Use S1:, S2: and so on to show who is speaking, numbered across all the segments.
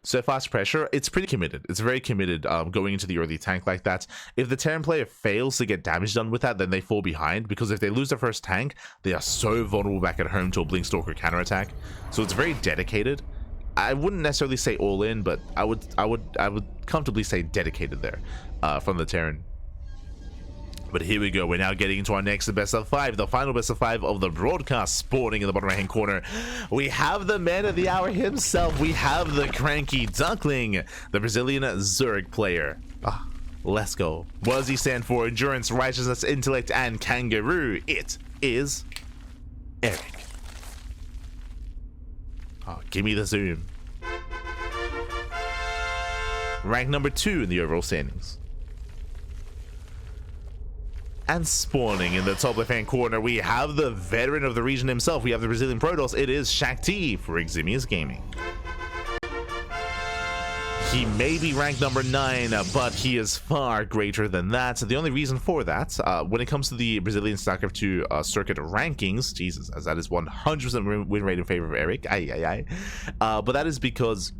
S1: So fast pressure, it's pretty committed. It's very committed going into the early tank like that. If the Terran player fails to get damage done with that, then they fall behind, because if they lose their first tank, they are so vulnerable back at home to a Blinkstalker counterattack. So it's very dedicated. I wouldn't necessarily say all in, but I would comfortably say dedicated there from the Terran. But here we go, we're now getting into our next best of 5, the final best of 5 of the broadcast. Spawning in the bottom right hand corner, we have the man of the hour himself. We have the CranKy Duckling, the Brazilian Zurich player. Let's go. What does he stand for? Endurance, righteousness, intellect, and kangaroo. It is Erik. Oh, give me the zoom. Rank number 2 in the overall standings. And spawning in the top left-hand corner, we have the veteran of the region himself. We have the Brazilian Protoss. It is Shakti for Eximius Gaming. He may be ranked number 9, but he is far greater than that. So the only reason for that, when it comes to the Brazilian StarCraft 2 circuit rankings, Jesus, as that is 100% win rate in favor of Erik. But that is because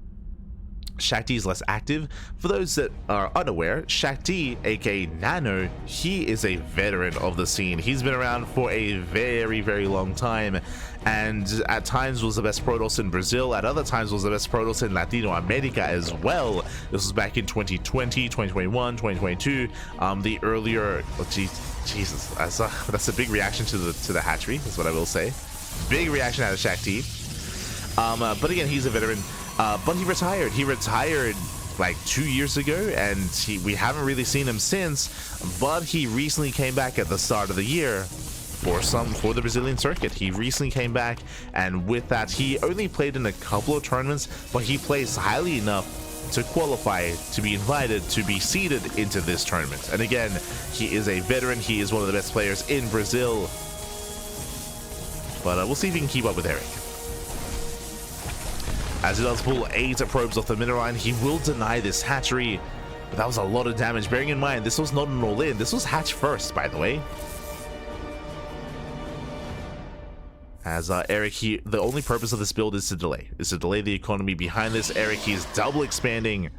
S1: Shakti is less active. For those that are unaware, Shakti, aka Nano, he is a veteran of the scene. He's been around for a very, very long time, and at times was the best Protoss in Brazil, at other times was the best Protoss in Latino America as well. This was back in 2020, 2021, 2022. The earlier, oh, Jesus, that's a big reaction to the hatchery, is what I will say. Big reaction out of Shakti. But again, he's a veteran. But he retired. He retired like 2 years ago, and we haven't really seen him since. But he recently came back at the start of the year for the Brazilian circuit. He recently came back, and with that, he only played in a couple of tournaments, but he plays highly enough to qualify to be invited to be seeded into this tournament. And again, he is a veteran. He is one of the best players in Brazil. But we'll see if he can keep up with Erik. As he does pull 8 probes off the mineral line, he will deny this hatchery. But that was a lot of damage. Bearing in mind, this was not an all-in. This was hatch first, by the way. As Erik, the only purpose of this build is to delay the economy behind this. Erik, he is double expanding,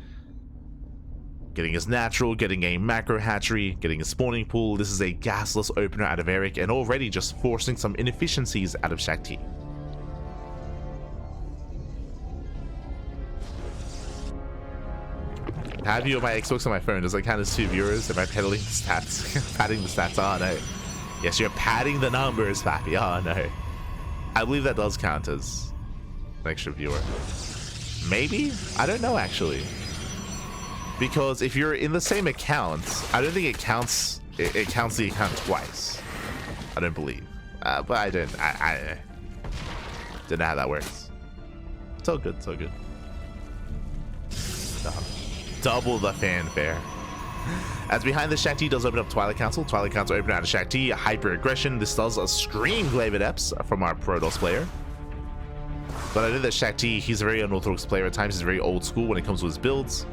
S1: getting his natural, getting a macro hatchery, getting a spawning pool. This is a gasless opener out of Erik, and already just forcing some inefficiencies out of Shakti. I have you on my Xbox on my phone. Does that count as 2 viewers? Am I peddling the stats? Padding the stats? Oh no. Yes, you're padding the numbers, Pappy. Oh no. I believe that does count as an extra viewer. Maybe? I don't know actually. Because if you're in the same account, I don't think it counts. It counts the account twice. I don't believe. But I don't know how that works. It's all good. It's all good. Double the fanfare. As behind the Shakti does open up Twilight Council. Twilight Council open out of Shakti. Hyper aggression. This does a scream glaive Adepts from our Protoss player. But I know that Shakti, he's a very unorthodox player. At times he's very old school when it comes to his builds.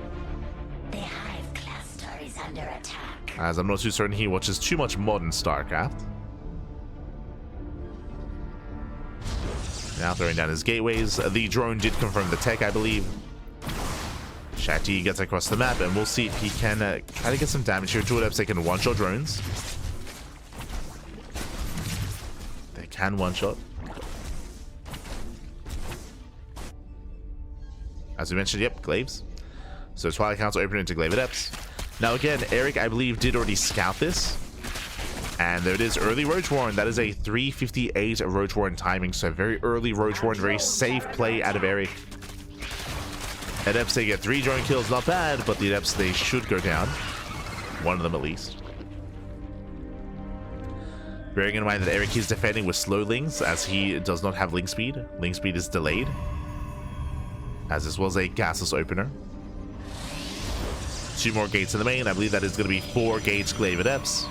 S2: The Hive cluster is under attack.
S1: As I'm not too certain he watches too much modern StarCraft. Now throwing down his gateways. The drone did confirm the tech, I believe. Shakti gets across the map, and we'll see if he can try to get some damage here. 2 Adepts, they can one-shot drones. They can one-shot. As we mentioned, yep, glaives. So Twilight Council open into glaive Adepts. Now again, Erik, I believe, did already scout this. And there it is, early Roach Warren. That is a 358 Roach Warren timing, so very early Roach Warren, very safe play out of Erik. Adepts, they get 3 drone kills, not bad, but the Adepts, they should go down. One of them at least. Bearing in mind that Erik is defending with slow links, as he does not have link speed. Link speed is delayed, as this was a gasless opener. 2 more gates in the main. I believe that is going to be 4 gates glaive Adepts.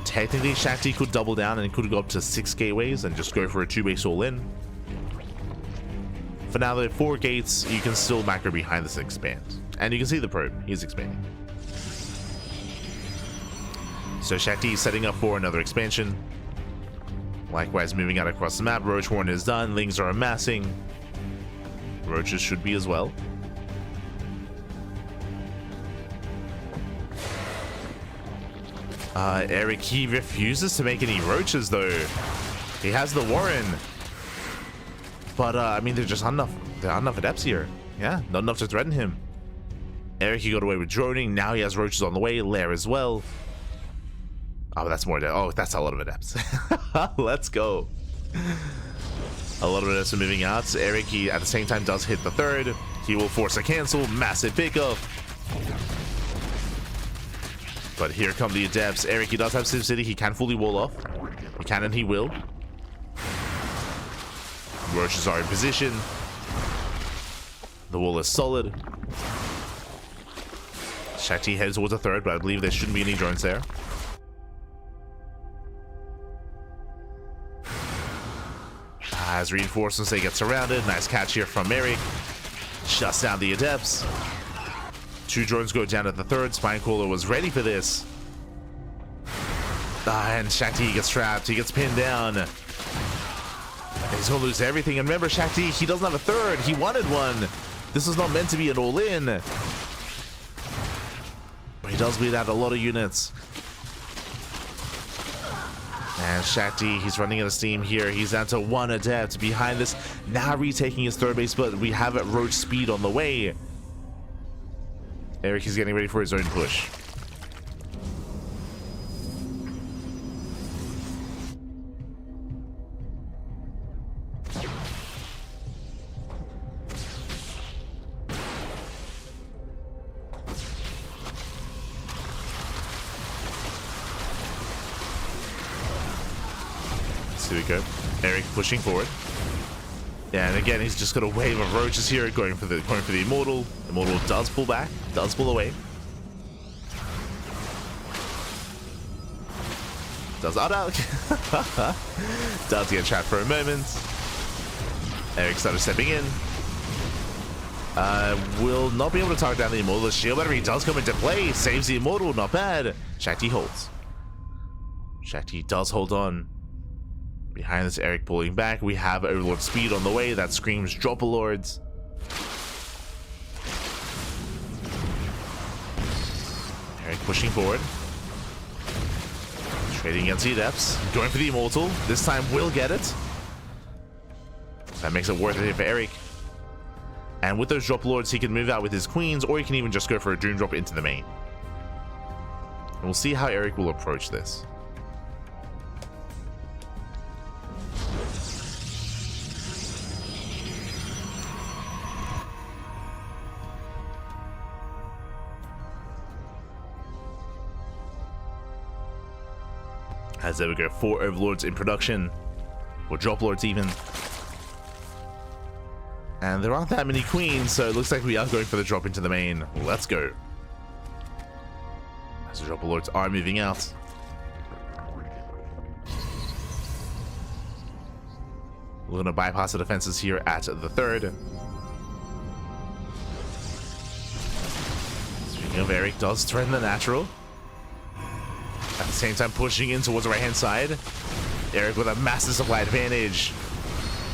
S1: Technically, Shakti could double down and could go up to 6 gateways and just go for a 2-base all-in. For now, there are 4 gates. You can still macro behind this and expand. And you can see the probe. He's expanding. So Shakti is setting up for another expansion. Likewise, moving out across the map. Roach Warren is done. Lings are amassing. Roaches should be as well. Erik, he refuses to make any roaches though. He has the Warren. But I mean, they're just enough. There are enough adepts here. Yeah, not enough to threaten him. Erik, he got away with droning. Now he has roaches on the way. Lair as well. Oh, that's more. Oh, that's a lot of adepts. Let's go. A lot of adepts are moving out. Erik, he at the same time does hit the third. He will force a cancel. Massive pickup. But here come the adepts. Erik, he does have Civ City. He can fully wall off. He can and he will. Roaches are in position. The wall is solid. Shakti heads towards a third, but I believe there shouldn't be any drones there. As reinforcements, they get surrounded. Nice catch here from Erik. Shuts down the adepts. 2 drones go down at the third. Spinecrawler was ready for this. And Shakti gets trapped. He gets pinned down. He's gonna lose everything. And remember, Shakti, he doesn't have a third. He wanted one. This was not meant to be an all-in. But he does bleed out a lot of units. And Shakti, he's running out of steam here. He's down to 1 adept behind this. Now retaking his third base, but we have roach speed on the way. Erik is getting ready for his own push. Here we go. Erik pushing forward. Yeah, and again, he's just got a wave of roaches here, going for the Immortal. Immortal does pull back, does pull away. Does does get trapped for a moment. Erik started stepping in. Will not be able to target down the Immortal. The shield battery does come into play. Saves the Immortal, not bad. Shakti holds. Shakti does hold on. Behind this, Erik pulling back. We have Overlord speed on the way. That screams Dropper Lords. Erik pushing forward. Trading against the adepts. Going for the Immortal. This time will get it. That makes it worth it for Erik. And with those Dropper Lords, he can move out with his queens, or he can even just go for a Doom Drop into the main. And we'll see how Erik will approach this. As there we go, 4 Overlords in production, or Drop Lords even. And there aren't that many queens, so it looks like we are going for the drop into the main. Let's go. As the Drop Lords are moving out. We're going to bypass the defenses here at the third. Speaking of, Erik does threaten the natural. At the same time, pushing in towards the right-hand side. Erik with a massive supply advantage.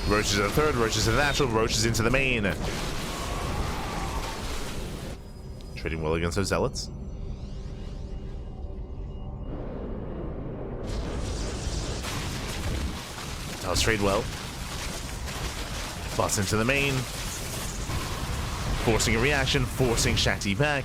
S1: Roaches at the third, roaches to the natural, roaches into the main. Trading well against those zealots. Does trade well. Bust into the main. Forcing a reaction, forcing Shakti back.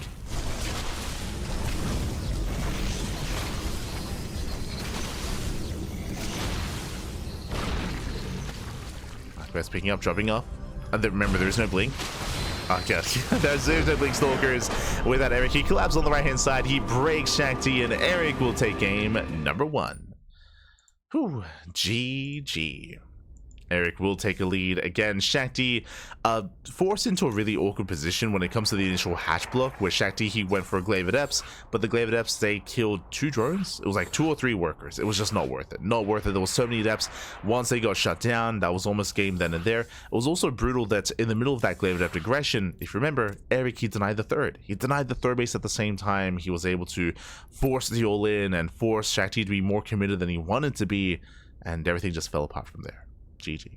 S1: Quest picking up, dropping off. And then remember, there's no blink. Okay, there's no blink stalkers. With that, Erik, he collapses on the right hand side. He breaks Shakti, and Erik will take game number 1. Whew, GG. Erik will take a lead. Again, Shakti forced into a really awkward position when it comes to the initial hatch block, where Shakti, he went for a Glaive Adepts, but the Glaive Adepts, they killed 2 drones. It was like 2 or 3 workers. It was just not worth it. Not worth it. There was so many Adepts. Once they got shut down, that was almost game then and there. It was also brutal that in the middle of that Glaive Adept aggression, if you remember, Erik, he denied the third. He denied the third base at the same time. He was able to force the all-in and force Shakti to be more committed than he wanted to be, and everything just fell apart from there. GG.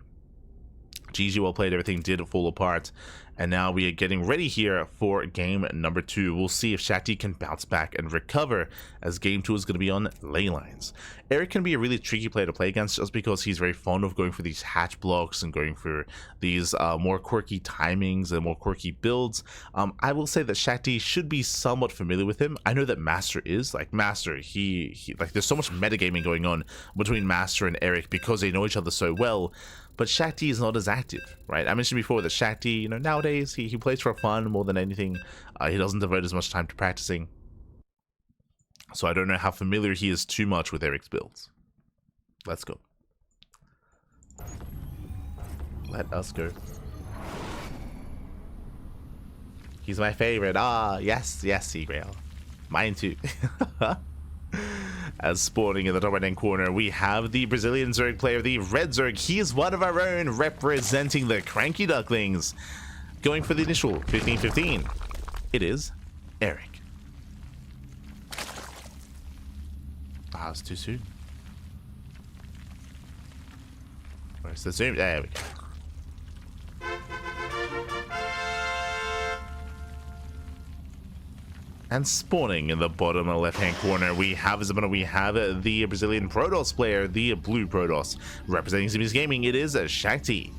S1: GG, well played. Everything did fall apart. And now we are getting ready here for game number 2. We'll see if Shakti can bounce back and recover, as game 2 is going to be on ley lines. Erik can be a really tricky player to play against just because he's very fond of going for these hatch blocks and going for these more quirky timings and more quirky builds. I will say that Shakti should be somewhat familiar with him. I know that Master is. Like, Master, he like, there's so much metagaming going on between Master and Erik because they know each other so well. But Shakti is not as active, right? I mentioned before that Shakti, you know, nowadays he plays for fun more than anything. He doesn't devote as much time to practicing. So I don't know how familiar he is too much with Erik's builds. Let's go. Let us go. He's my favorite. Ah, yes, Seagrail. Mine too. As spawning in the top right hand corner, we have the Brazilian Zerg player, the Red Zerg. He is one of our own, representing the CranKy Ducklings. Going for the initial 15-15. It is Erik. Ah, it's too soon. Where's the zoom? There we go. And spawning in the bottom left-hand corner, we have the Brazilian Protoss player, the Blue Protoss. Representing CBSC Gaming, it is Shakti.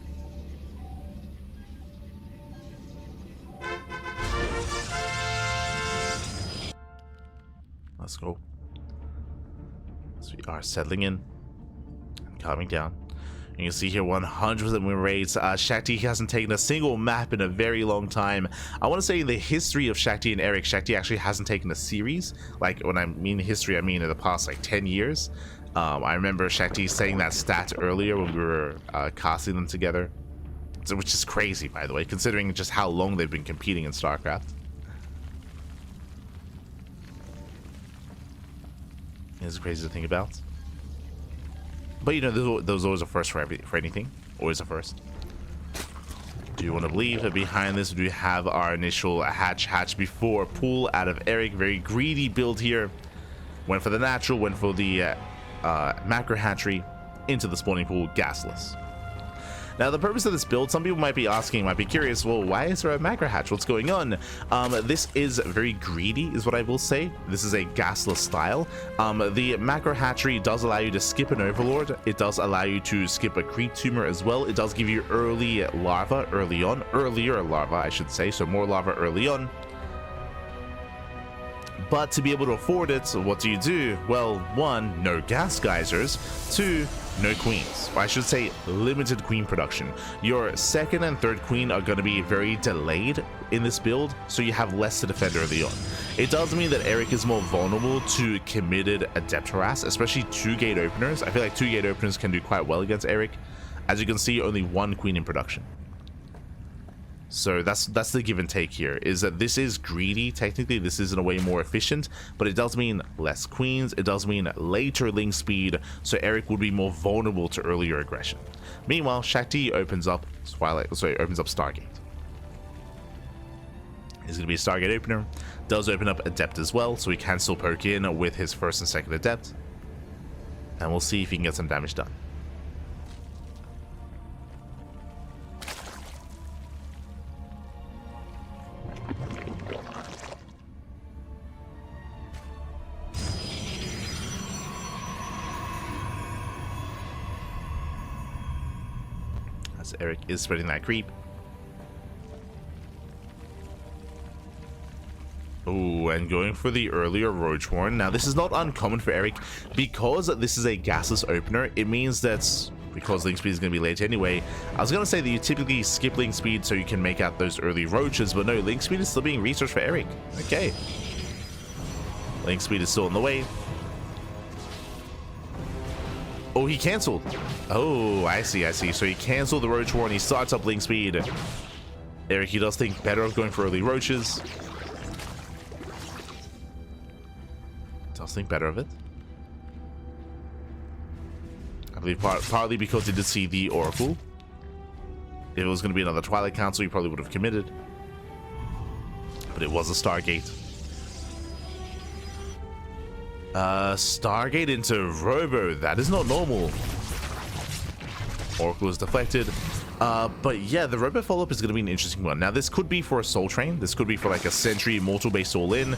S1: Let's go. So we are settling in and calming down. You can see here 100% win rates. Shakti hasn't taken a single map in a very long time. I want to say in the history of Shakti and Erik, Shakti actually hasn't taken a series. Like, when I mean history, I mean in the past like 10 years. I remember Shakti saying that stat earlier when we were casting them together. So, which is crazy, by the way, considering just how long they've been competing in StarCraft. It's crazy to think about. But you know, there's always a first for anything. Always a first. Do you want to believe that behind this we have our initial hatch before pull out of Erik? Very greedy build here. Went for the natural, went for the macro hatchery, into the spawning pool, gasless. Now, the purpose of this build, some people might be asking, might be curious, well, why is there a macro hatch? What's going on? This is very greedy, is what I will say. This is a gasless style. The macro hatchery does allow you to skip an overlord. It does allow you to skip a creep tumor as well. It does give you early larva early on, earlier larva, I should say, so more larva early on. But to be able to afford it, what do you do? Well, 1, no gas geysers. 2, no queens. Or I should say limited queen production. Your second and third queen are going to be very delayed in this build, so you have less to defend early on. It does mean that Erik is more vulnerable to committed adept harass, especially 2 gate openers. I feel like 2 gate openers can do quite well against Erik. As you can see, only 1 queen in production. So that's the give and take here, is that this is greedy. Technically, this is in a way more efficient, but it does mean less queens. It does mean later link speed, so Erik would be more vulnerable to earlier aggression. Meanwhile, Shakti opens up Stargate. He's going to be a Stargate opener. Does open up Adept as well, so he can still poke in with his first and second Adept. And we'll see if he can get some damage done. As Erik is spreading that creep. Oh, and going for the earlier Roach Horn. Now, this is not uncommon for Erik. Because this is a gasless opener, it means that, because link speed is going to be late anyway, I was going to say that you typically skip link speed so you can make out those early roaches, but no, link speed is still being researched for Erik. Okay. Link speed is still on the way. Oh, he cancelled. Oh, I see. So he canceled the Roach Horn. He starts up link speed. Erik, he does think better of going for early roaches. Does think better of it. I believe partly because he did see the Oracle. If it was going to be another Twilight Council, he probably would have committed. But it was a Stargate. Stargate into Robo. That is not normal. Oracle is deflected. But yeah, the Robo follow-up is going to be an interesting one. Now, this could be for a Soul Train. This could be for like a Sentry Immortal-based all-in.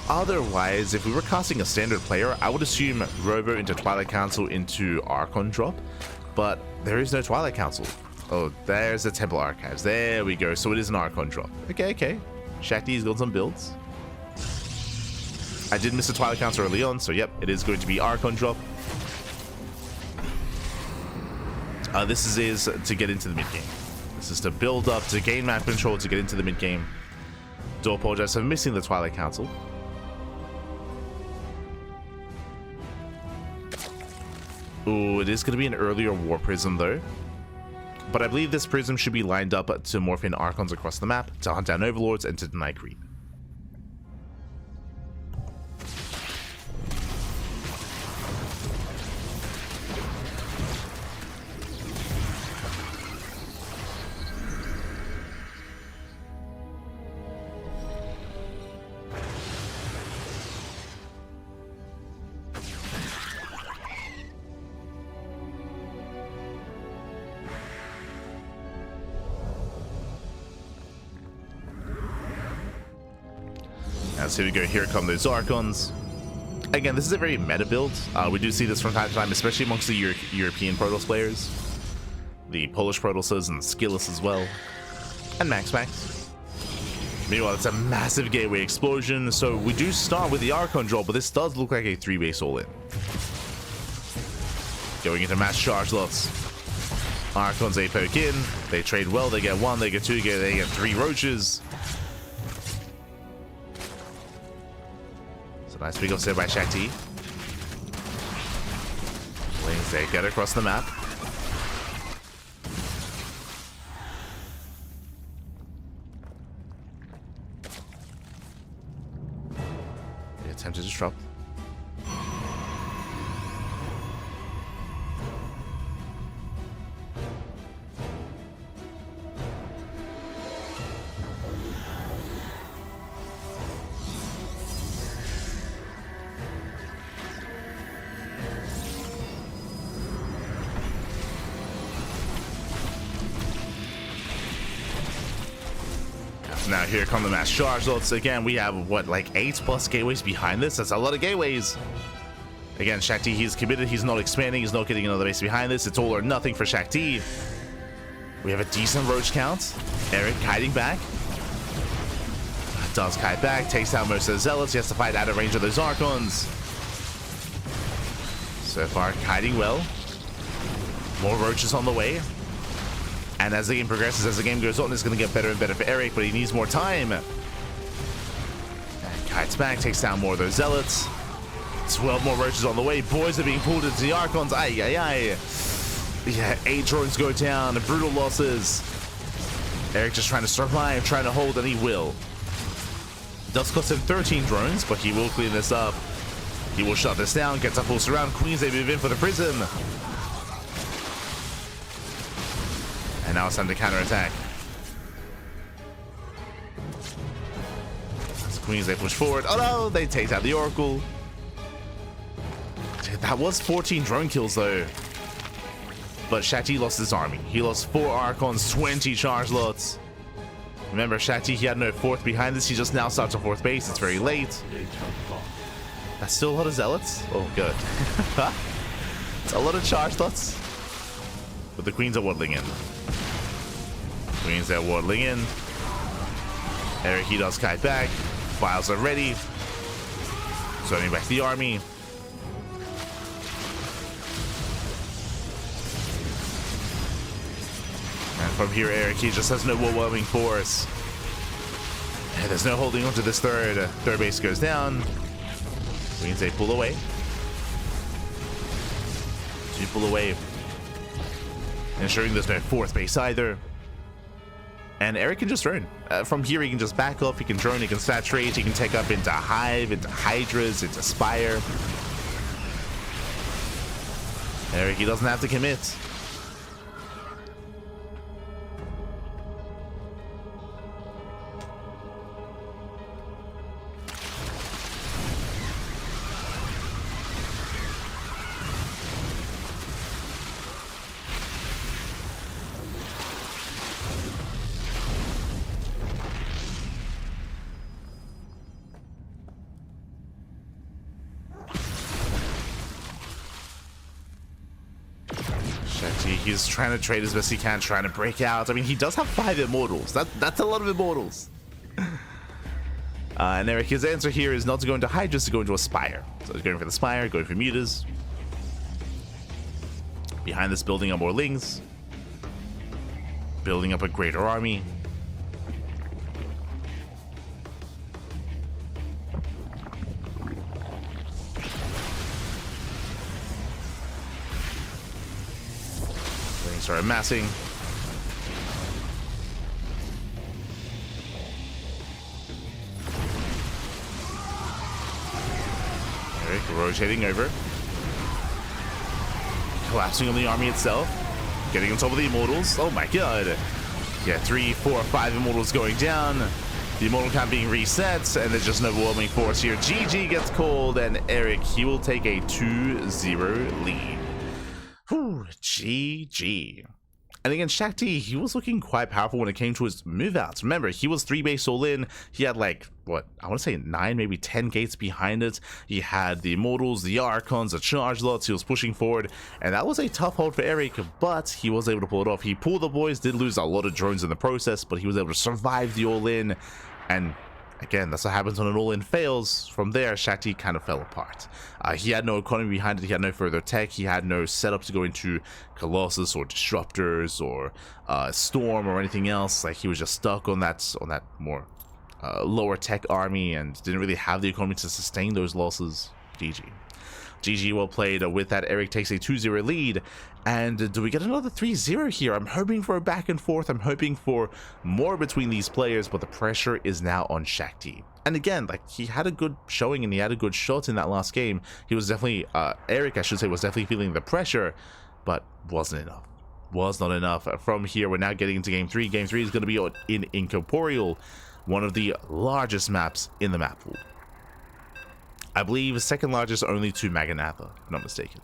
S1: Otherwise, if we were casting a standard player, I would assume Robo into Twilight Council into Archon drop. But there is no Twilight Council. Oh, there's the Temple Archives. There we go. So it is an Archon drop. Okay. Shakti's got some builds. I did miss the Twilight Council early on, so yep, it is going to be Archon drop. This is to get into the mid-game. This is to build up, to gain map control, to get into the mid-game. Do apologize for missing the Twilight Council. Ooh, it is going to be an earlier War Prism, though. But I believe this Prism should be lined up to morph in Archons across the map, to hunt down Overlords, and to deny creep. So here we go, here come those Archons. Again, this is a very meta build. We do see this from time to time, especially amongst the European Protoss players. The Polish Protosses and the Skilless as well. And Max. Meanwhile, it's a massive gateway explosion, so we do start with the Archon draw, but this does look like a 3-base all-in. Going into mass charge lots. Archons, they poke in, they trade well, they get 1, they get 2, they get 3 roaches. Nice big offset by Shakti. Wings, they get across the map. They attempt to disrupt. Now here come the mass charge lots. Again, we have what, like 8+ gateways behind this? That's a lot of gateways. Again, Shakti, he's committed, he's not expanding, he's not getting another base behind this. It's all or nothing for Shakti. We have a decent roach count. Erik kiting back. Does kite back, takes out most of the zealots. He has to fight out of range of those Archons. So far, kiting well. More roaches on the way. And as the game progresses, as the game goes on, it's going to get better and better for Erik, but he needs more time. And kites back, takes down more of those zealots. 12 more roaches on the way. Boys are being pulled into the Archons. Ay. Yeah, 8 drones go down. Brutal losses. Erik just trying to survive, trying to hold, and he will. Does cost him 13 drones, but he will clean this up. He will shut this down, gets a full surround. Queens, they move in for the Prism. And now it's time to counterattack. As Queens, they push forward. Oh no, they take out the Oracle. Dude, that was 14 drone kills though. But Shakti lost his army. He lost 4 Archons, 20 charge lots. Remember, Shakti, he had no 4th behind this. He just now starts a 4th base. It's very late. That's still a lot of zealots. Oh, good. It's a lot of charge lots. But the Queens are waddling in. Queens are waddling in. Erik, he does kite back. Files are ready. Sending back the army. And from here, Erik, he just has no overwhelming force. And there's no holding on to this third. Third base goes down. Queens, they pull away. 2 pull away. Ensuring there's no 4th base either. And Erik can just drone. From here, he can just back off, he can drone, he can saturate, he can take up into Hive, into Hydras, into Spire. Erik, he doesn't have to commit. He's trying to trade as best he can, trying to break out. I mean, he does have 5 immortals. That's a lot of immortals. And Erik, his answer here is not to go into Hydra, to go into a Spire. So he's going for the Spire, going for Mutas. Behind this, building up more Lings. Building up a greater army. Lings start amassing. Erik rotating over. Collapsing on the army itself. Getting on top of the immortals. Oh my god. Yeah, 3, 4, 5 immortals going down. The immortal count being reset, and there's just an overwhelming force here. GG gets called, and Erik, he will take a 2-0 lead. Whew, GG. And against Shakti, he was looking quite powerful when it came to his move outs. Remember, he was 3 base all in. He had like, what, I want to say 9, maybe 10 gates behind it. He had the Immortals, the Archons, the charge lots. He was pushing forward. And that was a tough hold for Erik, but he was able to pull it off. He pulled the boys, did lose a lot of drones in the process, but he was able to survive the all in. And again, that's what happens when an all-in fails. From there, Shakti kind of fell apart. He had no economy behind it. He had no further tech. He had no setup to go into Colossus or Disruptors or Storm or anything else. Like, he was just stuck on that more lower tech army and didn't really have the economy to sustain those losses. GG. GG, well played. With that, Erik takes a 2-0 lead. And do we get another 3-0 here? I'm hoping for a back and forth. I'm hoping for more between these players, but the pressure is now on Shakti. And again, like, he had a good showing and he had a good shot in that last game. He was definitely, Erik, I should say, was definitely feeling the pressure, but wasn't enough. Was not enough. From here, we're now getting into Game 3. Game 3 is going to be in Incorporeal, one of the largest maps in the map pool. I believe second largest only to Maganatha, if I'm not mistaken.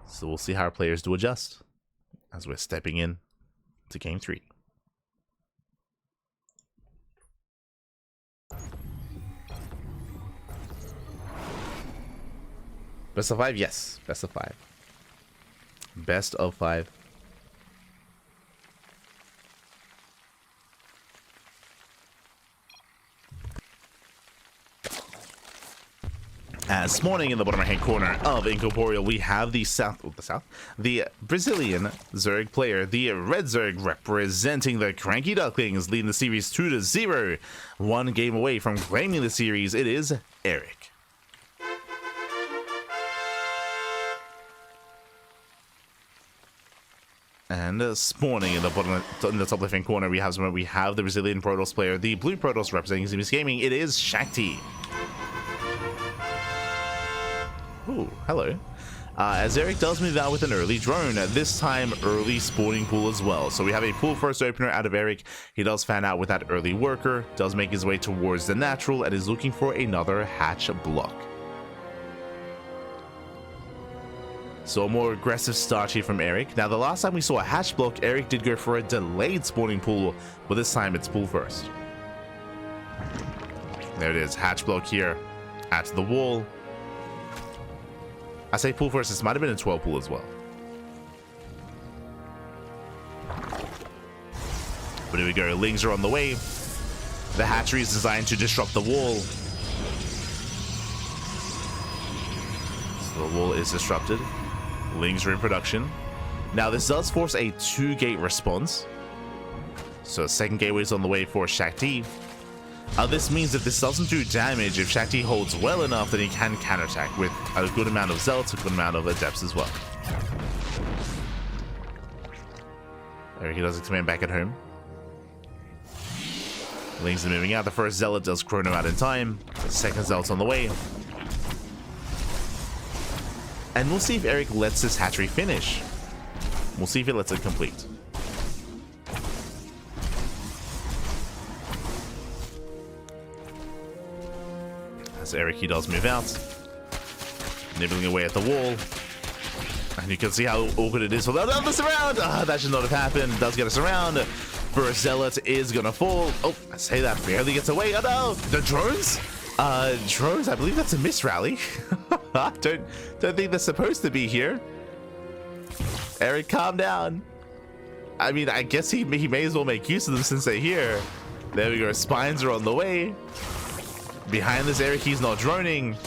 S1: So we'll see how our players do adjust as we're stepping in to Game 3. Best of 5? Yes. Best of 5. Best of 5. As spawning in the bottom right-hand corner of Incorporeal, we have the the Brazilian Zerg player, the Red Zerg, representing the CranKy Ducklings, leading the series 2-0. 1 game away from claiming the series. It is Erik. And spawning in the top left-hand corner, we have the Brazilian Protoss player, the Blue Protoss representing CBSC Gaming. It is Shakti. Ooh, hello. As Erik does move out with an early drone, this time early spawning pool as well. So we have a pool first opener out of Erik. He does fan out with that early worker, does make his way towards the natural, and is looking for another hatch block. So a more aggressive start here from Erik. Now, the last time we saw a hatch block, Erik did go for a delayed spawning pool, but this time it's pool first. There it is, hatch block here at the wall. I say pool first, this might have been a 12 pool as well. But here we go, Lings are on the way. The hatchery is designed to disrupt the wall. So the wall is disrupted. Lings are in production. Now this does force a 2-gate response. So a second gateway is on the way for Shakti. This means if this doesn't do damage, if Shakti holds well enough, then he can counterattack with a good amount of Zealots, a good amount of Adepts as well. There he does expand back at home. Lings are moving out. The first Zealot does chrono out in time. The second Zealot's on the way. And we'll see if Erik lets this hatchery finish. We'll see if he lets it complete. As Erik, he does move out, nibbling away at the wall, and you can see how awkward it is for that. Oh, the surround! That should not have happened. Does get us around. First Zealot is gonna fall. Oh, I say that barely gets away. Oh no, the drones? Drones. I believe that's a miss rally. don't think they're supposed to be here. Erik, calm down. I mean, I guess he may as well make use of them since they're here. There we go. Spines are on the way. Behind this, Erik, he's not droning.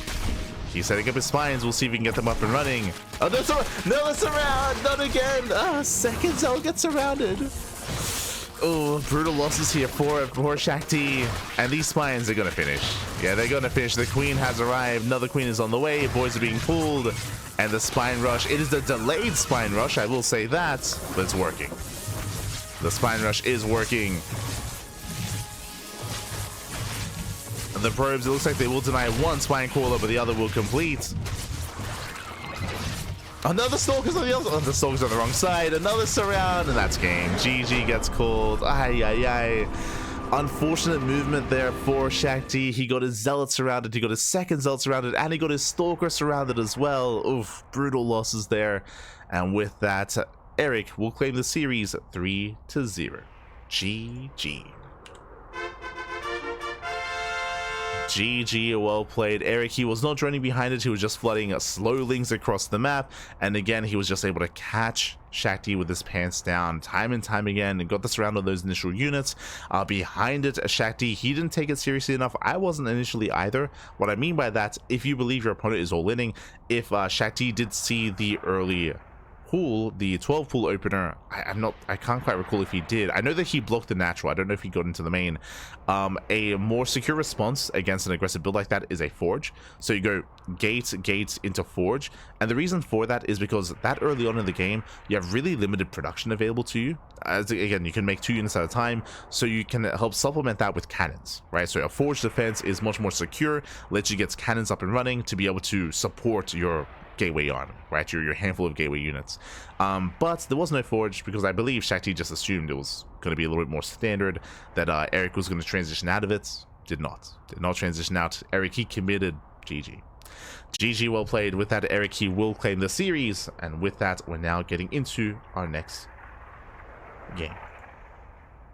S1: He's setting up his spines. We'll see if we can get them up and running. Oh, no, it's around. Not again. Second zone gets surrounded. Oh, brutal losses here for Shakti. And these spines are going to finish. Yeah, they're going to finish. The queen has arrived. Another queen is on the way. Boys are being pulled. And the spine rush. It is the delayed spine rush. I will say that. But it's working. The spine rush is working. The probes, it looks like they will deny one spine caller, but the other will complete. Another stalker's on the other. Oh, the stalker's on the wrong side. Another surround, and that's game. GG gets called. Ay, ay, ay. Unfortunate movement there for Shakti. He got his zealot surrounded, he got his second zealot surrounded, and he got his stalker surrounded as well. Oof, brutal losses there. And with that, Erik will claim the series 3-0. GG. GG, well played. Erik, he was not droning behind it, he was just flooding slowlings across the map, and again he was just able to catch Shakti with his pants down time and time again and got the surround on those initial units. Behind it, Shakti, he didn't take it seriously enough. I wasn't initially either. What I mean by that, if you believe your opponent is all-inning, if Shakti did see the early pool, the 12 pool opener, I can't quite recall if he did. I know that he blocked the natural. I don't know if he got into the main. A more secure response against an aggressive build like that is a forge. So you go gate into forge, and the reason for that is because that early on in the game you have really limited production available to you. As again, you can make 2 units at a time, so you can help supplement that with cannons, right? So a forge defense is much more secure, lets you get cannons up and running to be able to support your gateway on, right? Your handful of gateway units. But there was no forge because I believe Shakti just assumed it was going to be a little bit more standard, that Erik was going to transition out of it. Did not transition out. Erik, he committed. GG, well played. With that, Erik, he will claim the series, and with that, we're now getting into our next game.